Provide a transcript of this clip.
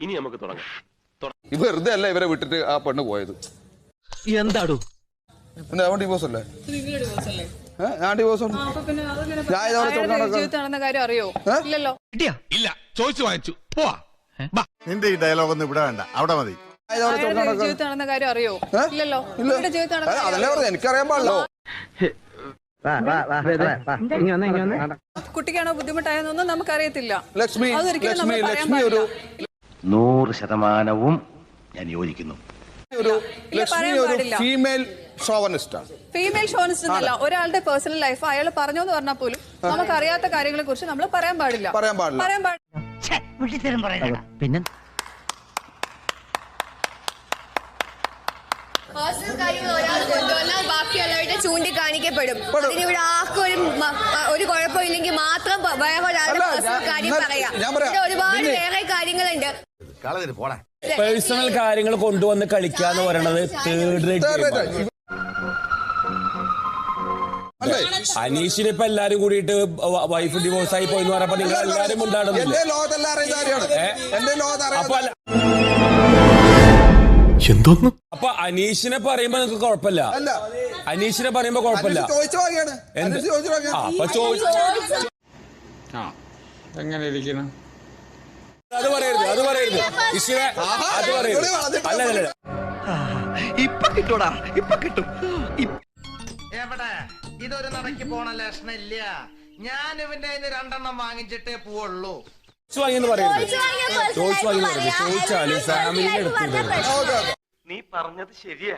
ഇനി നമുക്ക് തുടങ്ങാം. വെറുതെ അല്ല ഇവരെ വിട്ടിട്ട് ആ പെണ്ണ് പോയത്. എന്താടോ ഡിവോഴ്സ് അല്ലേ? ഞാൻ ഡിവോഴ്സ് കാര്യം അറിയോ? ഇല്ലല്ലോ. ഇല്ല, ചോദിച്ചു വാങ്ങിച്ചു. പോവാ. നിന്റെ ഈ ഡയലോഗ് ഒന്നും ഇവിടെ വേണ്ട, അവിടെ മതി. ജീവിതത്തിൽ നടന്ന കാര്യം അറിയോ? ഇല്ലല്ലോ. അതല്ലേ പറഞ്ഞത്, എനിക്കറിയാൻ പാടില്ല. കുട്ടിക്കാണോ ബുദ്ധിമുട്ടായെന്നൊന്നും നമുക്കറിയത്തില്ല. ലക്ഷ്മി ഒരു 100% ഞാൻ യോജിക്കുന്നു. ഫീമെയിൽ ഷോവനിസ്റ്റാണ്. ഫീമെയിൽ ഷോവനിസ്റ്റ് എന്നല്ല, ഒരാളുടെ പേഴ്സണൽ ലൈഫ് അയാൾ പറഞ്ഞു എന്ന് പറഞ്ഞാൽ പോലും നമുക്ക് അറിയാത്ത കാര്യങ്ങളെ കുറിച്ച് നമ്മൾ പറയാൻ പാടില്ല. പിന്നെ പേഴ്സണൽ കാര്യങ്ങൾ ഒരാൾ കൊണ്ടുവന്നാൽ ബാക്കിയുള്ളവരുടെ ചൂണ്ടിക്കാണിക്കപ്പെടും. അതിനിവിടെ ആർക്കും ഒരു കുഴപ്പമില്ലെങ്കിൽ മാത്രം വേറെ ഒരാളുടെ പേഴ്സണൽ കാര്യം പറയാം. ഒരുപാട് വേറെ കാര്യങ്ങളുണ്ട്. പേഴ്സണൽ കാര്യങ്ങൾ കൊണ്ടുവന്ന് കളിക്കാന്ന് പറയണത് തേർഡ് റേറ്റ്. അനീഷിന് ഇപ്പൊ എല്ലാരും കൂടിയിട്ട് വൈഫ് ഡിവോഴ്സ് ആയി പോയി എന്ന് പറഞ്ഞപ്പോ നിങ്ങൾ എല്ലാരും ഉണ്ടാകുന്നില്ല. അപ്പൊ അനീഷിനെ പറയുമ്പോ നിങ്ങൾക്ക് കുഴപ്പമില്ല. അനീഷിനെ പറയുമ്പോ കുഴപ്പമില്ല. എങ്ങനെ ഇരിക്കണം? അത് പറയരുത്. അത് പറയരുത്. അല്ല ഇപ്പൊ കിട്ടൂടാ, ഇപ്പൊ കിട്ടും. എവിടെ ഇതൊരു നടക്ക് പോണ ലക്ഷണില്ല. ഞാൻ ഇവന്റെ 2 വാങ്ങിച്ചിട്ടേ പോവുള്ളൂ. ചോദിച്ചാലും ഫാമിലിയുടെ അടുത്ത് നീ പറഞ്ഞത് ശരിയാ.